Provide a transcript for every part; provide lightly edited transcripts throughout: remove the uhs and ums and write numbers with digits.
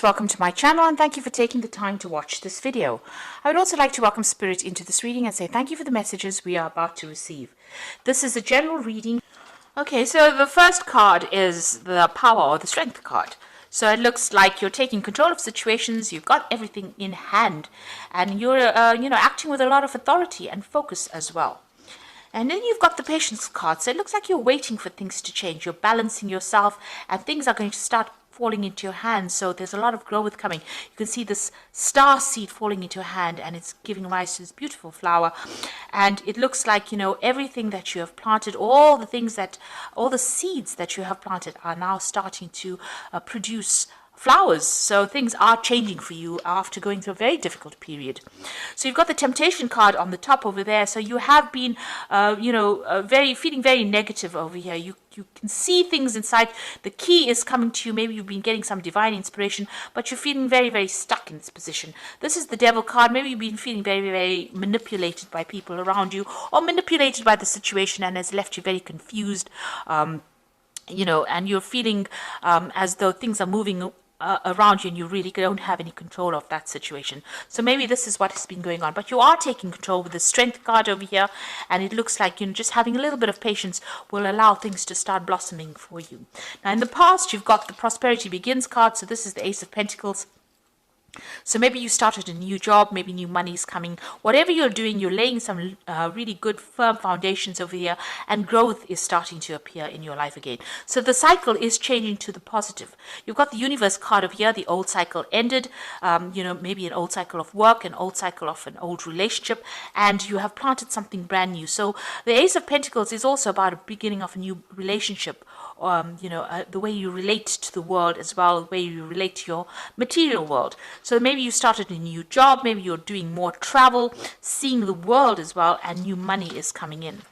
Welcome to my channel and thank you for taking the time to watch this video. I would also like to welcome Spirit into this reading and say thank you for the messages we are about to receive. This is a general reading. Okay, so the first card is the power or the strength card. So it looks like you're taking control of situations, you've got everything in hand, and you're acting with a lot of authority and focus as well. And then you've got the patience card. So it looks like you're waiting for things to change. You're balancing yourself and things are going to start falling into your hands. So there's a lot of growth coming. You can see this star seed falling into your hand and it's giving rise to this beautiful flower. And it looks like, everything that you have planted, all the seeds that you have planted are now starting to produce flowers. So things are changing for you after going through a very difficult period. So you've got the temptation card on the top over there. So you have been, feeling very negative over here. You can see things inside. The key is coming to you. Maybe you've been getting some divine inspiration, but you're feeling very, very stuck in this position. This is the devil card. Maybe you've been feeling very, very manipulated by people around you or manipulated by the situation and has left you very confused. And you're feeling as though things are moving around you and you really don't have any control of that situation. So maybe this is what has been going on, but you are taking control with the strength card over here, and it looks like just having a little bit of patience will allow things to start blossoming for you. Now in the past you've got the prosperity begins card. So this is the Ace of Pentacles. So maybe you started a new job, maybe new money is coming. Whatever you're doing, you're laying some really good firm foundations over here, and growth is starting to appear in your life again. So the cycle is changing to the positive. You've got the universe card over here. The old cycle ended, maybe an old cycle of work, an old cycle of an old relationship, and you have planted something brand new. So the Ace of Pentacles is also about a beginning of a new relationship. The way you relate to the world as well, the way you relate to your material world. So maybe you started a new job, maybe you're doing more travel, seeing the world as well, and new money is coming in.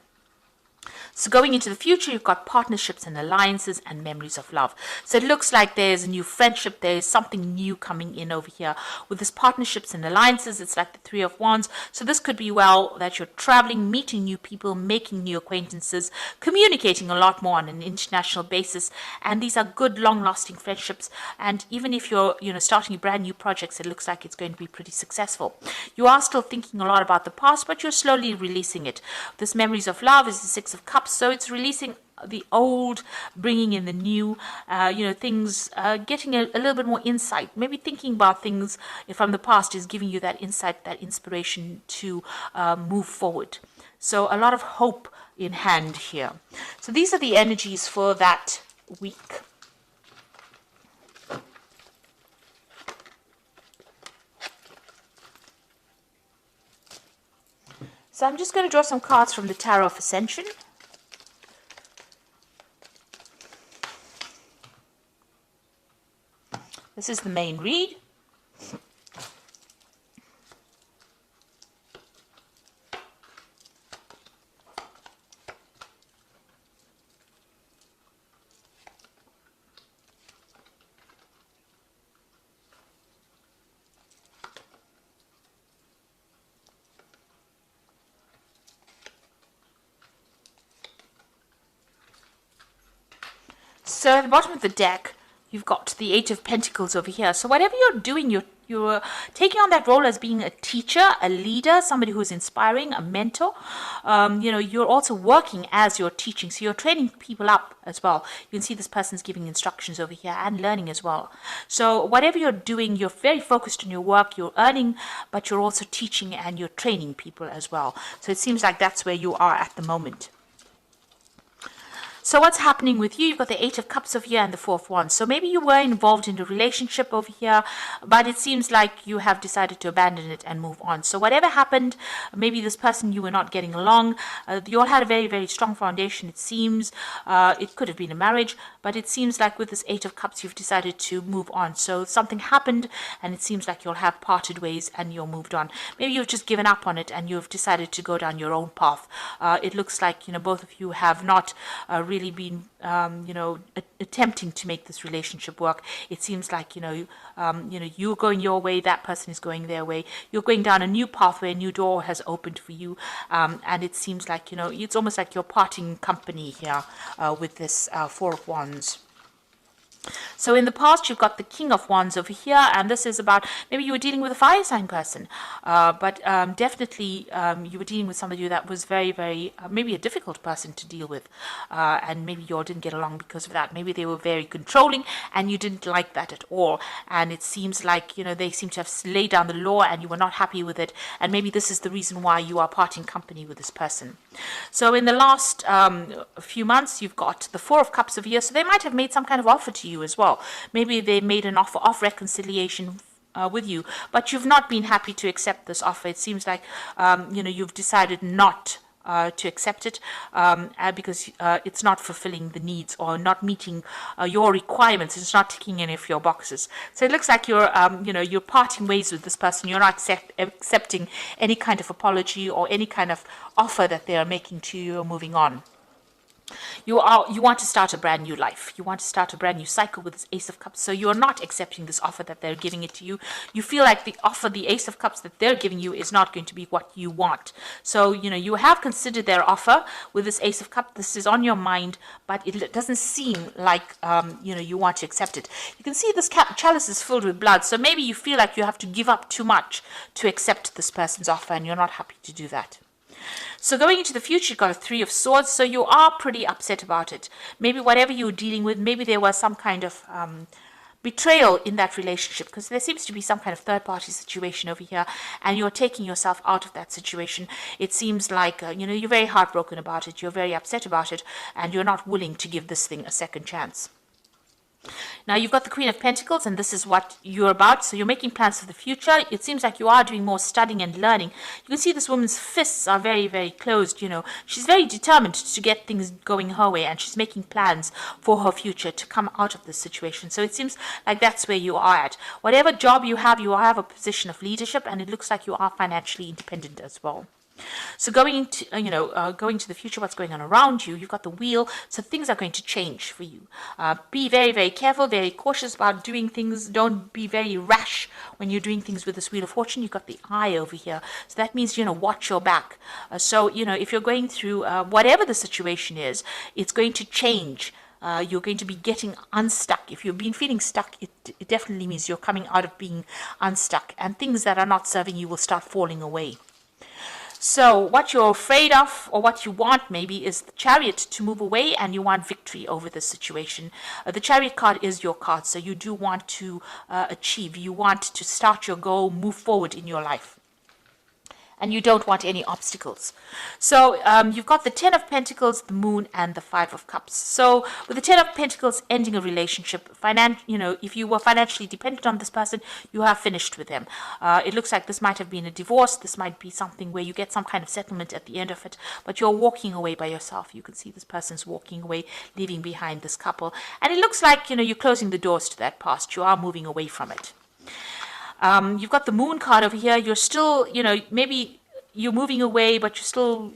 So going into the future, you've got partnerships and alliances and memories of love. So it looks like there's a new friendship. There's something new coming in over here. With this partnerships and alliances, it's like the Three of Wands. So this could be that you're traveling, meeting new people, making new acquaintances, communicating a lot more on an international basis. And these are good, long-lasting friendships. And even if you're, starting brand new projects, it looks like it's going to be pretty successful. You are still thinking a lot about the past, but you're slowly releasing it. This memories of love is the Six of Cups. So it's releasing the old, bringing in the new, things, getting a little bit more insight. Maybe thinking about things from the past is giving you that insight, that inspiration to move forward. So a lot of hope in hand here. So these are the energies for that week. So I'm just going to draw some cards from the Tarot of Ascension. This is the main read. So at the bottom of the deck, you've got the Eight of Pentacles over here. So whatever you're doing, you're taking on that role as being a teacher, a leader, somebody who's inspiring, a mentor. You're also working as you're teaching. So you're training people up as well. You can see this person's giving instructions over here and learning as well. So whatever you're doing, you're very focused on your work. You're earning, but you're also teaching and you're training people as well. So it seems like that's where you are at the moment. So what's happening with you? You've got the Eight of Cups over here and the Four of Wands. So maybe you were involved in a relationship over here, but it seems like you have decided to abandon it and move on. So whatever happened, maybe this person you were not getting along. You all had a very, very strong foundation, it seems. It could have been a marriage, but it seems like with this Eight of Cups, you've decided to move on. So something happened, and it seems like you'll have parted ways and you're moved on. Maybe you've just given up on it and you've decided to go down your own path. It looks like, both of you have not really been attempting to make this relationship work. It seems like you're going your way, that person is going their way. You're going down a new pathway, a new door has opened for you, and it seems like it's almost like you're parting company here with this Four of Wands. So in the past, you've got the King of Wands over here, and this is about maybe you were dealing with a fire sign person, but definitely you were dealing with somebody that was very, very, maybe a difficult person to deal with, and maybe you all didn't get along because of that. Maybe they were very controlling, and you didn't like that at all. And it seems like, they seem to have laid down the law, and you were not happy with it. And maybe this is the reason why you are parting company with this person. So in the last few months, you've got the Four of Cups over here. So they might have made some kind of offer to you as well. Maybe they made an offer of reconciliation with you, but you've not been happy to accept this offer. It seems like you've decided not to accept it because it's not fulfilling the needs or not meeting your requirements. It's not ticking any of your boxes. So it looks like you're parting ways with this person. You're not accepting any kind of apology or any kind of offer that they are making to you or moving on. You want to start a brand new life. You want to start a brand new cycle with this Ace of Cups. So you're not accepting this offer that they're giving it to you. You feel like the offer, the Ace of Cups that they're giving you is not going to be what you want. So, you have considered their offer with this Ace of Cups. This is on your mind, but it doesn't seem like, you want to accept it. You can see this chalice is filled with blood. So maybe you feel like you have to give up too much to accept this person's offer, and you're not happy to do that. So going into the future, you've got a Three of Swords, so you are pretty upset about it. Maybe whatever you were dealing with, maybe there was some kind of betrayal in that relationship, because there seems to be some kind of third-party situation over here, and you're taking yourself out of that situation. It seems like, you're very heartbroken about it, you're very upset about it, and you're not willing to give this thing a second chance. Now you've got the Queen of Pentacles, and this is what you're about. So you're making plans for the future. It seems like you are doing more studying and learning. You can see this woman's fists are very, very closed. She's very determined to get things going her way, and she's making plans for her future to come out of this situation. So it seems like that's where you are at. Whatever job you have a position of leadership, and it looks like you are financially independent as well. So going into, going to the future, what's going on around you, you've got the Wheel, so things are going to change for you. Be very, very careful, very cautious about doing things. Don't be very rash when you're doing things with this Wheel of Fortune. You've got the Eye over here. So that means, watch your back. So, if you're going through whatever the situation is, it's going to change. You're going to be getting unstuck. If you've been feeling stuck, it definitely means you're coming out of being unstuck. And things that are not serving you will start falling away. So what you're afraid of, or what you want maybe, is the Chariot to move away, and you want victory over this situation. The Chariot card is your card, so you do want to achieve. You want to start your goal, move forward in your life. And you don't want any obstacles. So you've got the Ten of Pentacles, the Moon, and the Five of Cups. So with the Ten of Pentacles, ending a relationship, if you were financially dependent on this person, you have finished with them. It looks like this might have been a divorce. This might be something where you get some kind of settlement at the end of it, but you're walking away by yourself. You can see this person's walking away, leaving behind this couple. And it looks like, you're closing the doors to that past. You are moving away from it. You've got the Moon card over here. You're still, maybe you're moving away, but you're still,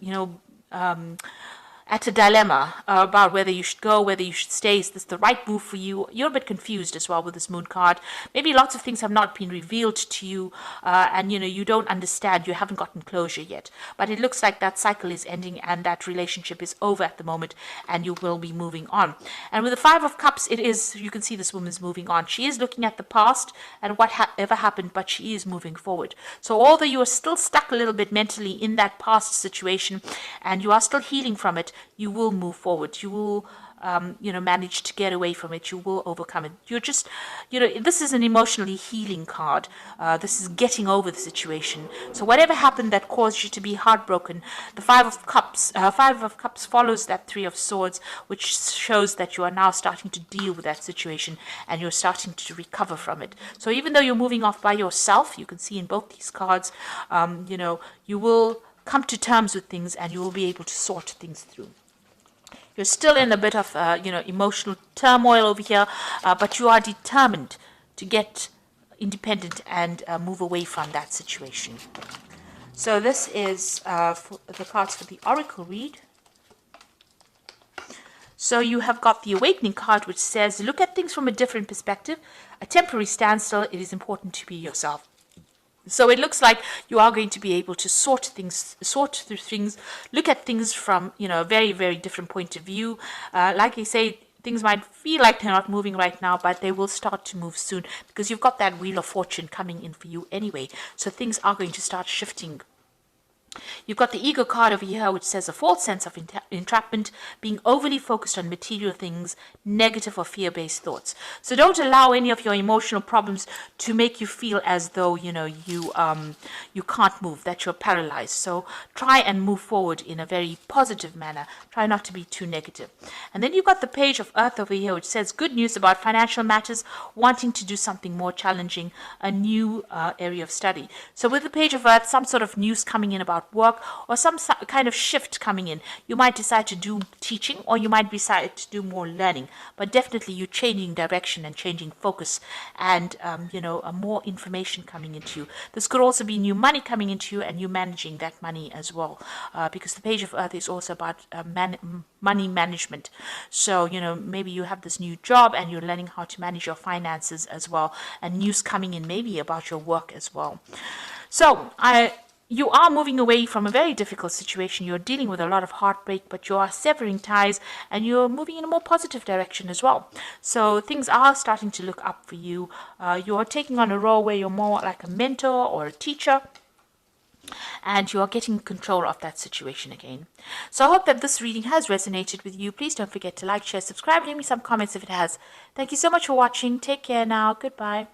at a dilemma about whether you should go, whether you should stay. Is this the right move for you? You're a bit confused as well with this Moon card. Maybe lots of things have not been revealed to you, and you don't understand. You haven't gotten closure yet. But it looks like that cycle is ending, and that relationship is over at the moment, and you will be moving on. And with the Five of Cups, you can see this woman's moving on. She is looking at the past and what ever happened, but she is moving forward. So although you are still stuck a little bit mentally in that past situation, and you are still healing from it, you will move forward. You will, manage to get away from it. You will overcome it. You're just, this is an emotionally healing card. This is getting over the situation. So whatever happened that caused you to be heartbroken, the Five of Cups follows that Three of Swords, which shows that you are now starting to deal with that situation, and you're starting to recover from it. So even though you're moving off by yourself, you can see in both these cards, you will come to terms with things, and you will be able to sort things through. You're still in a bit of, emotional turmoil over here, but you are determined to get independent and move away from that situation. So this is for the cards for the Oracle read. So you have got the Awakening card, which says, look at things from a different perspective. A temporary standstill. It is important to be yourself. So it looks like you are going to be able to sort through things, look at things from, a very, very different point of view. Like I say, Things might feel like they're not moving right now, but they will start to move soon because you've got that Wheel of Fortune coming in for you anyway. So things are going to start shifting. You've got the ego card over here, which says a false sense of entrapment, being overly focused on material things, negative or fear-based thoughts. So don't allow any of your emotional problems to make you feel as though, you can't move, that you're paralyzed. So try and move forward in a very positive manner. Try not to be too negative. And then you've got the Page of Earth over here, which says good news about financial matters, wanting to do something more challenging, a new area of study. So with the Page of Earth, some sort of news coming in about work or some kind of shift coming in. You might decide to do teaching or you might decide to do more learning, but definitely you're changing direction and changing focus and, more information coming into you. This could also be new money coming into you and you managing that money as well, because the Page of Earth is also about money management. So, maybe you have this new job and you're learning how to manage your finances as well, and news coming in maybe about your work as well. So, you are moving away from a very difficult situation. You're dealing with a lot of heartbreak, but you are severing ties and you're moving in a more positive direction as well. So things are starting to look up for you. You're taking on a role where you're more like a mentor or a teacher, and you are getting control of that situation again. So I hope that this reading has resonated with you. Please don't forget to like, share, subscribe, leave me some comments if it has. Thank you so much for watching. Take care now. Goodbye.